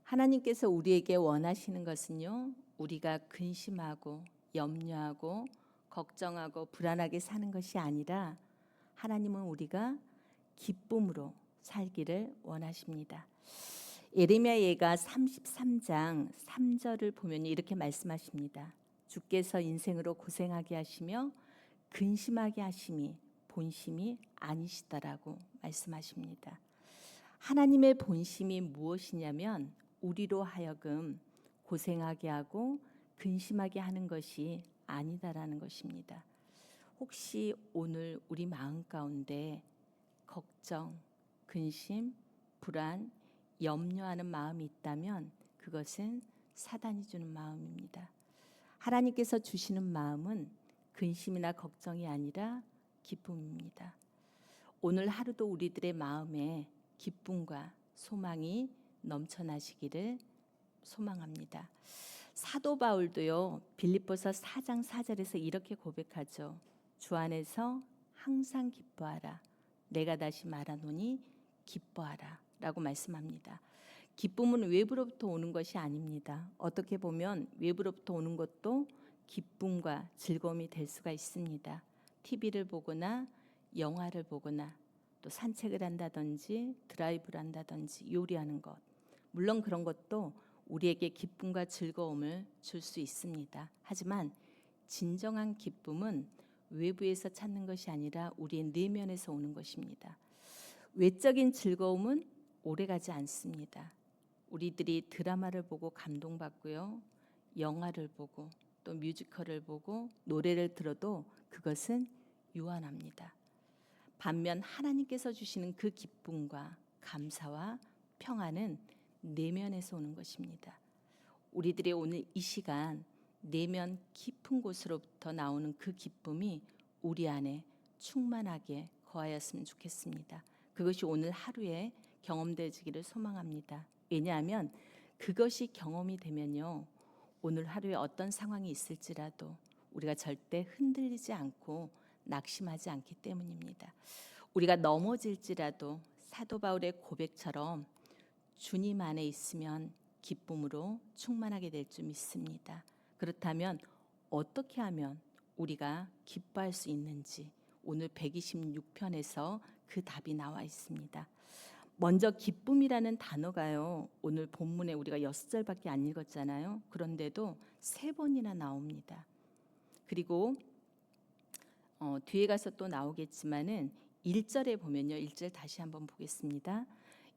하나님께서 우리에게 원하시는 것은요, 우리가 근심하고 염려하고 걱정하고 불안하게 사는 것이 아니라 하나님은 우리가 기쁨으로 살기를 원하십니다. 예레미야 예가 33장 3절을 보면 이렇게 말씀하십니다. 주께서 인생으로 고생하게 하시며 근심하게 하심이 본심이 아니시다라고 말씀하십니다. 하나님의 본심이 무엇이냐면 우리로 하여금 고생하게 하고 근심하게 하는 것이 아니다라는 것입니다. 혹시 오늘 우리 마음 가운데 걱정, 근심, 불안, 염려하는 마음이 있다면 그것은 사단이 주는 마음입니다. 하나님께서 주시는 마음은 근심이나 걱정이 아니라 기쁨입니다. 오늘 하루도 우리들의 마음에 기쁨과 소망이 넘쳐나시기를 소망합니다. 사도 바울도요, 빌립보서 4장 4절에서 이렇게 고백하죠. 주 안에서 항상 기뻐하라. 내가 다시 말하노니 기뻐하라 라고 말씀합니다. 기쁨은 외부로부터 오는 것이 아닙니다. 어떻게 보면 외부로부터 오는 것도 기쁨과 즐거움이 될 수가 있습니다. TV를 보거나 영화를 보거나 또 산책을 한다든지 드라이브를 한다든지 요리하는 것, 물론 그런 것도 우리에게 기쁨과 즐거움을 줄 수 있습니다. 하지만 진정한 기쁨은 외부에서 찾는 것이 아니라 우리의 내면에서 오는 것입니다. 외적인 즐거움은 오래가지 않습니다. 우리들이 드라마를 보고 감동받고요, 영화를 보고 또 뮤지컬을 보고 노래를 들어도 그것은 유한합니다. 반면 하나님께서 주시는 그 기쁨과 감사와 평안은 내면에서 오는 것입니다. 우리들의 오늘 이 시간 내면 깊은 곳으로부터 나오는 그 기쁨이 우리 안에 충만하게 거하였으면 좋겠습니다. 그것이 오늘 하루에 경험되기를 소망합니다. 왜냐하면 그것이 경험이 되면요, 오늘 하루에 어떤 상황이 있을지라도 우리가 절대 흔들리지 않고 낙심하지 않기 때문입니다. 우리가 넘어질지라도 사도 바울의 고백처럼 주님 안에 있으면 기쁨으로 충만하게 될 줄 믿습니다. 그렇다면 어떻게 하면 우리가 기뻐할 수 있는지 오늘 126편에서 그 답이 나와 있습니다. 먼저 기쁨이라는 단어가요, 오늘 본문에 우리가 6절밖에 안 읽었잖아요. 그런데도 3번이나 나옵니다. 그리고 뒤에 가서 또 나오겠지만은 1절에 보면요, 1절 다시 한번 보겠습니다.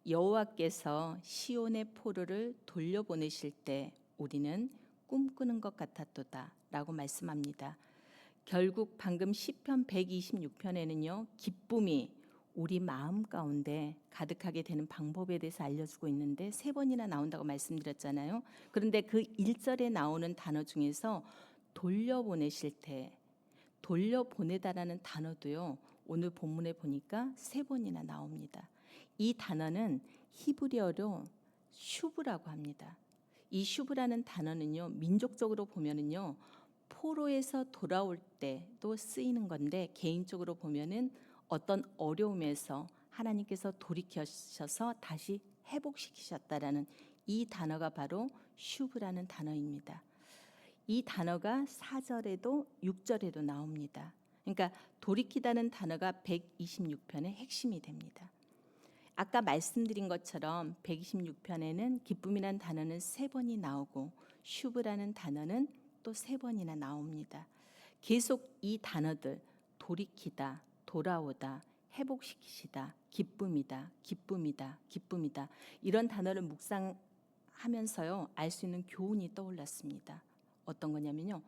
여호와께서 시온의 포로를 돌려보내실 때 우리는 꿈꾸는 것 같았도다 라고 말씀합니다. 결국 방금 시편 126편에는요, 기쁨이 우리 마음 가운데 가득하게 되는 방법에 대해서 알려주고 있는데 3번이나 나온다고 말씀드렸잖아요. 그런데 그 1절에 나오는 단어 중에서 돌려보내실 때, 돌려보내다라는 단어도요, 오늘 본문에 보니까 3번이나 나옵니다. 이 단어는 히브리어로 슈브라고 합니다. 이 슈브라는 단어는요, 민족적으로 보면은요, 포로에서 돌아올 때도 쓰이는 건데, 개인적으로 보면은 어떤 어려움에서 하나님께서 돌이키셔서 다시 회복시키셨다라는 이 단어가 바로 슈브라는 단어입니다. 이 단어가 4절에도 6절에도 나옵니다. 그러니까 돌이키다는 단어가 126편의 핵심이 됩니다. 아까 말씀드린 것처럼 126편에는 기쁨이라는 단어는 3번이 나오고 슈브라는 단어는 또 3번이나 나옵니다. 계속 이 단어들, 돌이키다, 돌아오다, 회복시키시다, 기쁨이다, 기쁨이다, 기쁨이다, 이런 단어를 묵상하면서요, 알 수 있는 교훈이 떠올랐습니다. 어떤 거냐면요,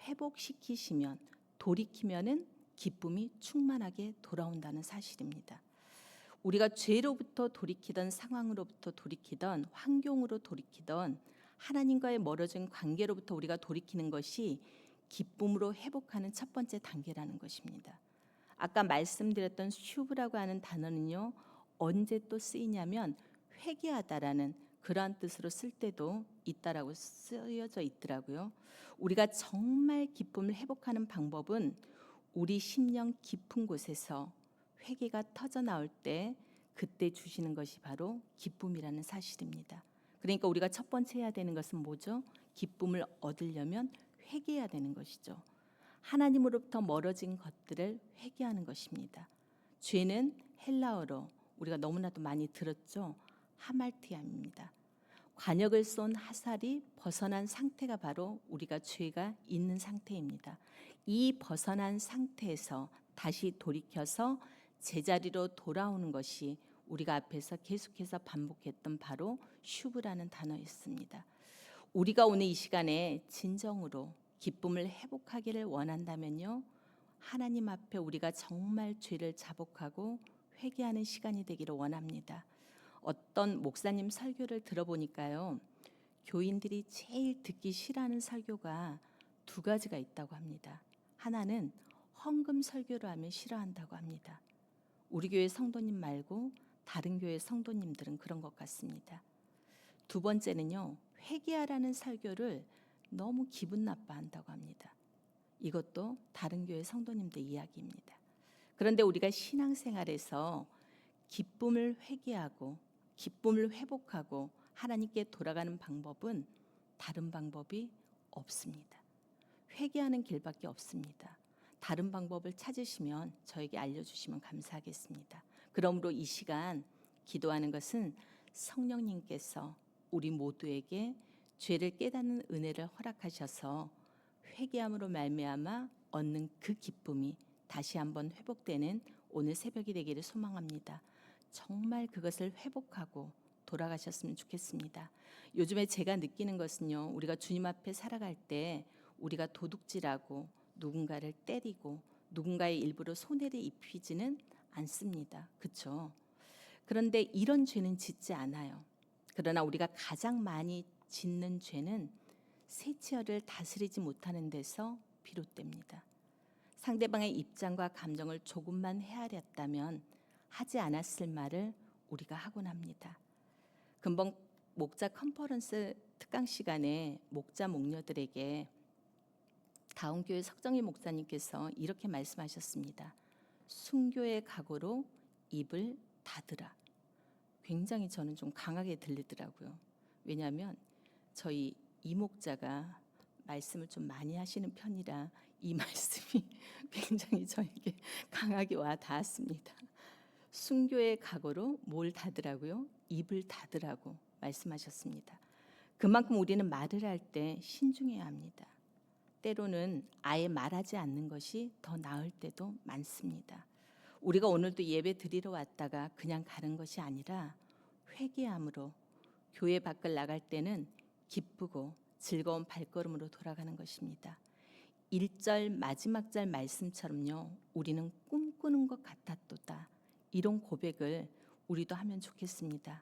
회복시키시면, 돌이키면은 기쁨이 충만하게 돌아온다는 사실입니다. 우리가 죄로부터 돌이키던, 상황으로부터 돌이키던, 환경으로 돌이키던, 하나님과의 멀어진 관계로부터 우리가 돌이키는 것이 기쁨으로 회복하는 첫 번째 단계라는 것입니다. 아까 말씀드렸던 슈브라고 하는 단어는요, 언제 또 쓰이냐면 회개하다라는 그러한 뜻으로 쓸 때도 있다라고 쓰여져 있더라고요. 우리가 정말 기쁨을 회복하는 방법은 우리 심령 깊은 곳에서 회개가 터져 나올 때 그때 주시는 것이 바로 기쁨이라는 사실입니다. 그러니까 우리가 첫 번째 해야 되는 것은 뭐죠? 기쁨을 얻으려면 회개해야 되는 것이죠. 하나님으로부터 멀어진 것들을 회개하는 것입니다. 죄는 헬라어로 우리가 너무나도 많이 들었죠. 하말티암입니다. 관역을 쏜 화살이 벗어난 상태가 바로 우리가 죄가 있는 상태입니다. 이 벗어난 상태에서 다시 돌이켜서 제자리로 돌아오는 것이 우리가 앞에서 계속해서 반복했던 바로 슈브라는 단어였습니다. 우리가 오늘 이 시간에 진정으로 기쁨을 회복하기를 원한다면요, 하나님 앞에 우리가 정말 죄를 자복하고 회개하는 시간이 되기를 원합니다. 어떤 목사님 설교를 들어보니까요, 교인들이 제일 듣기 싫어하는 설교가 두 가지가 있다고 합니다. 하나는 헌금 설교를 하면 싫어한다고 합니다. 우리 교회 성도님 말고 다른 교회 성도님들은 그런 것 같습니다. 두 번째는요, 회개하라는 설교를 너무 기분 나빠한다고 합니다. 이것도 다른 교회 성도님들 이야기입니다. 그런데 우리가 신앙생활에서 기쁨을 회개하고 기쁨을 회복하고 하나님께 돌아가는 방법은 다른 방법이 없습니다. 회개하는 길밖에 없습니다. 다른 방법을 찾으시면 저에게 알려주시면 감사하겠습니다. 그러므로 이 시간 기도하는 것은 성령님께서 우리 모두에게 죄를 깨닫는 은혜를 허락하셔서 회개함으로 말미암아 얻는 그 기쁨이 다시 한번 회복되는 오늘 새벽이 되기를 소망합니다. 정말 그것을 회복하고 돌아가셨으면 좋겠습니다. 요즘에 제가 느끼는 것은요, 우리가 주님 앞에 살아갈 때 우리가 도둑질하고 누군가를 때리고 누군가의 일부러 손해를 입히지는 않습니다. 그렇죠? 그런데 이런 죄는 짓지 않아요. 그러나 우리가 가장 많이 짓는 죄는 세치어를 다스리지 못하는 데서 비롯됩니다. 상대방의 입장과 감정을 조금만 헤아렸다면 하지 않았을 말을 우리가 하곤 합니다. 금방 목자 컨퍼런스 특강 시간에 목자 목녀들에게 다운교회 석정희 목사님께서 이렇게 말씀하셨습니다. 순교의 각오로 입을 닫으라. 굉장히 저는 좀 강하게 들리더라고요. 왜냐하면 저희 이목자가 말씀을 좀 많이 하시는 편이라 이 말씀이 굉장히 저에게 강하게 와 닿았습니다. 순교의 각오로 뭘 닫으라고요? 입을 닫으라고 말씀하셨습니다. 그만큼 우리는 말을 할 때 신중해야 합니다. 때로는 아예 말하지 않는 것이 더 나을 때도 많습니다. 우리가 오늘도 예배 드리러 왔다가 그냥 가는 것이 아니라 회개함으로 교회 밖을 나갈 때는 기쁘고 즐거운 발걸음으로 돌아가는 것입니다. 1절 마지막 절 말씀처럼요, 우리는 꿈꾸는 것 같았도다. 이런 고백을 우리도 하면 좋겠습니다.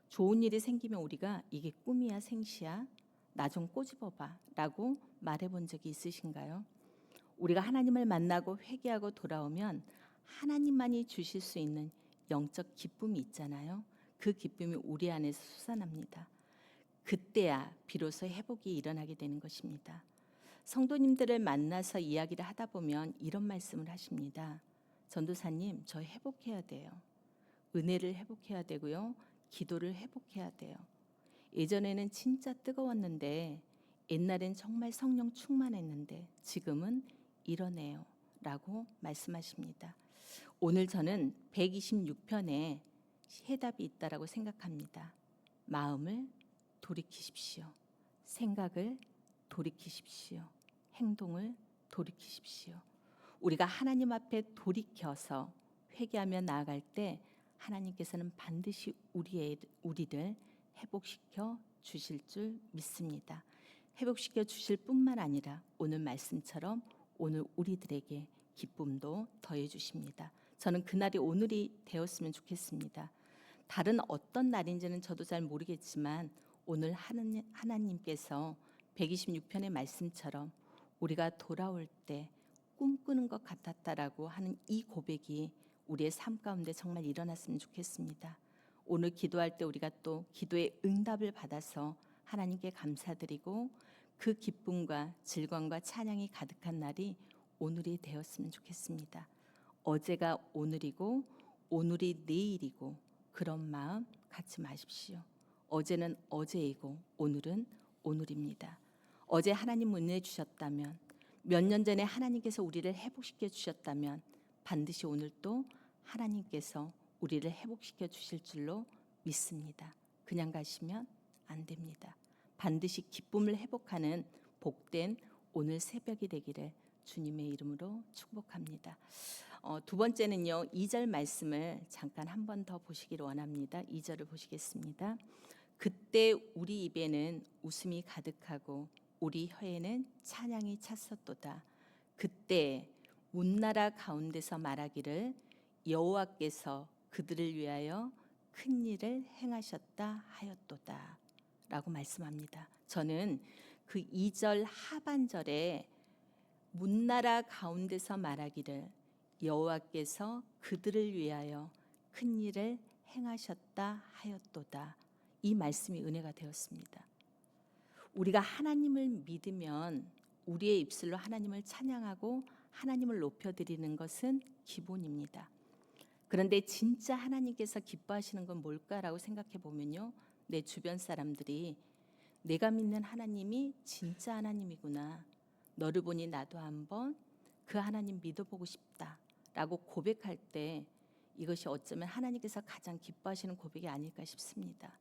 좋은 일이 생기면 우리가 이게 꿈이야 생시야? 나 좀 꼬집어봐 라고 말해본 적이 있으신가요? 우리가 하나님을 만나고 회개하고 돌아오면 하나님만이 주실 수 있는 영적 기쁨이 있잖아요. 그 기쁨이 우리 안에서 솟아납니다. 그때야 비로소 회복이 일어나게 되는 것입니다. 성도님들을 만나서 이야기를 하다 보면 이런 말씀을 하십니다. 전도사님, 저 회복해야 돼요. 은혜를 회복해야 되고요. 기도를 회복해야 돼요. 예전에는 진짜 뜨거웠는데 옛날엔 정말 성령 충만했는데 지금은 이러네요 라고 말씀하십니다. 오늘 저는 126편에 해답이 있다라고 생각합니다. 마음을 돌이키십시오. 생각을 돌이키십시오. 행동을 돌이키십시오. 우리가 하나님 앞에 돌이켜서 회개하며 나아갈 때 하나님께서는 반드시 우리를 회복시켜 주실 줄 믿습니다. 회복시켜 주실 뿐만 아니라 오늘 말씀처럼 오늘 우리들에게 기쁨도 더해 주십니다. 저는 그날이 오늘이 되었으면 좋겠습니다. 다른 어떤 날인지는 저도 잘 모르겠지만 오늘 하나님께서 126편의 말씀처럼 우리가 돌아올 때 꿈꾸는 것 같았다라고 하는 이 고백이 우리의 삶 가운데 정말 일어났으면 좋겠습니다. 오늘 기도할 때 우리가 또 기도의 응답을 받아서 하나님께 감사드리고 그 기쁨과 즐거움과 찬양이 가득한 날이 오늘이 되었으면 좋겠습니다. 어제가 오늘이고 오늘이 내일이고 그런 마음 갖지 마십시오. 어제는 어제이고 오늘은 오늘입니다. 어제 하나님 은혜 주셨다면, 몇 년 전에 하나님께서 우리를 회복시켜 주셨다면 반드시 오늘 또 하나님께서 우리를 회복시켜 주실 줄로 믿습니다. 그냥 가시면 안 됩니다. 반드시 기쁨을 회복하는 복된 오늘 새벽이 되기를 주님의 이름으로 축복합니다. 두 번째는요, 2절 말씀을 잠깐 한 번 더 보시기를 원합니다. 2절을 보시겠습니다. 그때 우리 입에는 웃음이 가득하고 우리 혀에는 찬양이 찼었도다. 그때 문나라 가운데서 말하기를 여호와께서 그들을 위하여 큰 일을 행하셨다 하였도다 라고 말씀합니다. 저는 그 2절 하반절에 문나라 가운데서 말하기를 여호와께서 그들을 위하여 큰 일을 행하셨다 하였도다, 이 말씀이 은혜가 되었습니다. 우리가 하나님을 믿으면 우리의 입술로 하나님을 찬양하고 하나님을 높여드리는 것은 기본입니다. 그런데 진짜 하나님께서 기뻐하시는 건 뭘까라고 생각해 보면요, 내 주변 사람들이 내가 믿는 하나님이 진짜 하나님이구나, 너를 보니 나도 한번 그 하나님 믿어보고 싶다라고 고백할 때 이것이 어쩌면 하나님께서 가장 기뻐하시는 고백이 아닐까 싶습니다.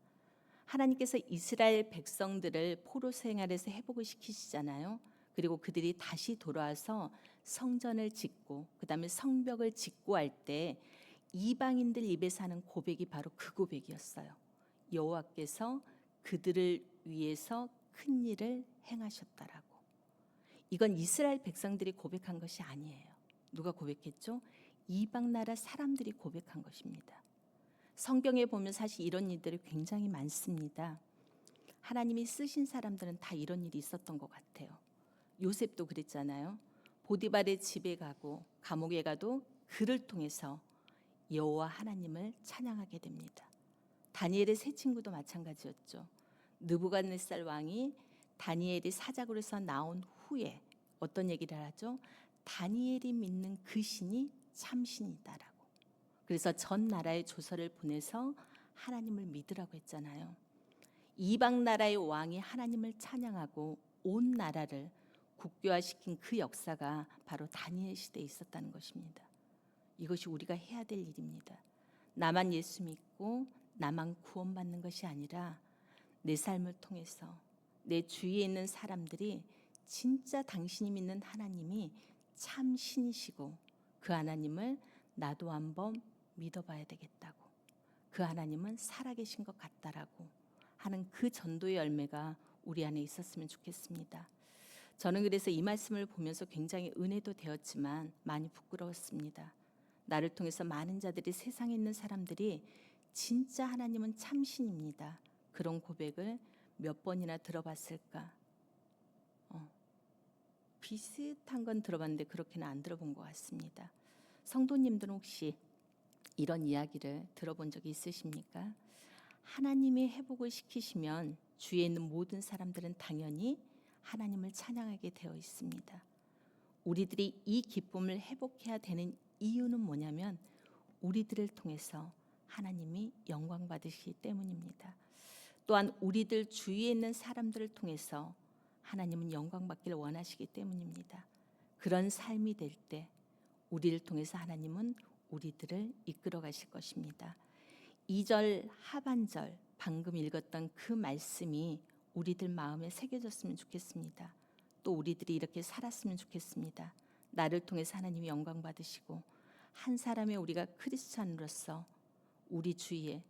하나님께서 이스라엘 백성들을 포로 생활에서 회복을 시키시잖아요. 그리고 그들이 다시 돌아와서 성전을 짓고 그다음에 성벽을 짓고 할 때 이방인들 입에서 하는 고백이 바로 그 고백이었어요. 여호와께서 그들을 위해서 큰 일을 행하셨다라고. 이건 이스라엘 백성들이 고백한 것이 아니에요. 누가 고백했죠? 이방 나라 사람들이 고백한 것입니다. 성경에 보면 사실 이런 일들이 굉장히 많습니다. 하나님이 쓰신 사람들은 다 이런 일이 있었던 것 같아요. 요셉도 그랬잖아요. 보디발의 집에 가고 감옥에 가도 그를 통해서 여호와 하나님을 찬양하게 됩니다. 다니엘의 세 친구도 마찬가지였죠. 느부갓네살 왕이 다니엘이 사자굴에서 나온 후에 어떤 얘기를 하죠? 다니엘이 믿는 그 신이 참신이다라고. 그래서 전 나라에 조서를 보내서 하나님을 믿으라고 했잖아요. 이방 나라의 왕이 하나님을 찬양하고 온 나라를 국교화시킨 그 역사가 바로 다니엘 시대에 있었다는 것입니다. 이것이 우리가 해야 될 일입니다. 나만 예수 믿고 나만 구원받는 것이 아니라 내 삶을 통해서 내 주위에 있는 사람들이 진짜 당신이 믿는 하나님이 참 신이시고 그 하나님을 나도 한번 믿어봐야 되겠다고, 그 하나님은 살아계신 것 같다라고 하는 그 전도의 열매가 우리 안에 있었으면 좋겠습니다. 저는 그래서 이 말씀을 보면서 굉장히 은혜도 되었지만 많이 부끄러웠습니다. 나를 통해서 많은 자들이, 세상에 있는 사람들이 진짜 하나님은 참신입니다, 그런 고백을 몇 번이나 들어봤을까? 비슷한 건 들어봤는데 그렇게는 안 들어본 것 같습니다. 성도님들은 혹시 이런 이야기를 들어본 적이 있으십니까? 하나님이 회복을 시키시면 주위에 있는 모든 사람들은 당연히 하나님을 찬양하게 되어 있습니다. 우리들이 이 기쁨을 회복해야 되는 이유는 뭐냐면 우리들을 통해서 하나님이 영광 받으시기 때문입니다. 또한 우리들 주위에 있는 사람들을 통해서 하나님은 영광 받기를 원하시기 때문입니다. 그런 삶이 될 때 우리를 통해서 하나님은 우리들을 이끌어 가실 것입니다. 2절 하반절 방금 읽었던 그 말씀이 우리들 마음에 새겨졌으면 좋겠습니다. 또 우리들이 이렇게 살았으면 좋겠습니다. 나를 통해서 하나님이 영광 받으시고 한 사람의 우리가 크리스찬으로서 우리 주위에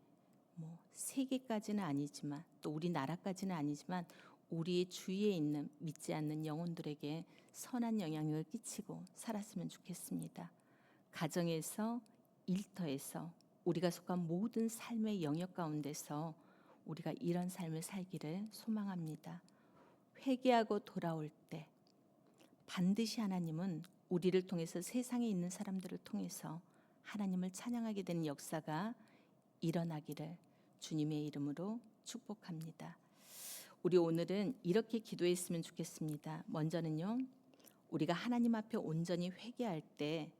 세계까지는 아니지만 또 우리나라까지는 아니지만 우리의 주위에 있는 믿지 않는 영혼들에게 선한 영향을 끼치고 살았으면 좋겠습니다. 가정에서, 일터에서, 우리가 속한 모든 삶의 영역 가운데서 우리가 이런 삶을 살기를 소망합니다. 회개하고 돌아올 때 반드시 하나님은 우리를 통해서 세상에 있는 사람들을 통해서 하나님을 찬양하게 되는 역사가 일어나기를 주님의 이름으로 축복합니다. 우리 오늘은 이렇게 기도했으면 좋겠습니다. 먼저는요, 우리가 하나님 앞에 온전히 회개할 때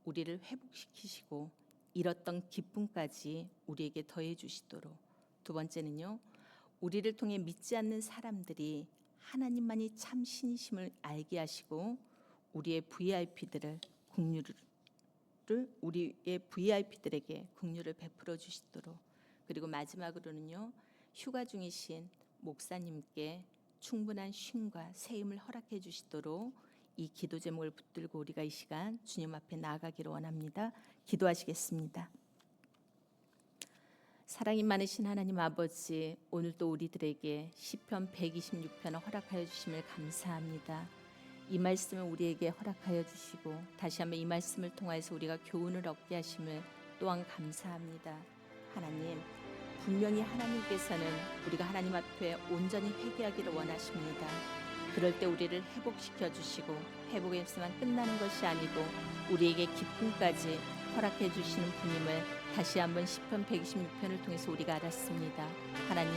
우리를 회복시키시고 잃었던 기쁨까지 우리에게 더해 주시도록. 두 번째는요. 우리를 통해 믿지 않는 사람들이 하나님만이 참 신이심을 알게 하시고 우리의 VIP들에게 긍휼을 베풀어 주시도록. 그리고 마지막으로는요. 휴가 중이신 목사님께 충분한 쉼과 새 힘을 허락해 주시도록 이 기도 제목을 붙들고 우리가 이 시간 주님 앞에 나아가기를 원합니다. 기도하시겠습니다. 사랑이 많으신 하나님 아버지, 오늘도 우리들에게 시편 126편을 허락하여 주심을 감사합니다. 이 말씀을 우리에게 허락하여 주시고 다시 한번 이 말씀을 통하여서 우리가 교훈을 얻게 하심을 또한 감사합니다. 하나님, 분명히 하나님께서는 우리가 하나님 앞에 온전히 회개하기를 원하십니다. 그럴 때 우리를 회복시켜 주시고 회복에서만 끝나는 것이 아니고 우리에게 기쁨까지 허락해 주시는 분임을 다시 한번 시편 126편을 통해서 우리가 알았습니다. 하나님,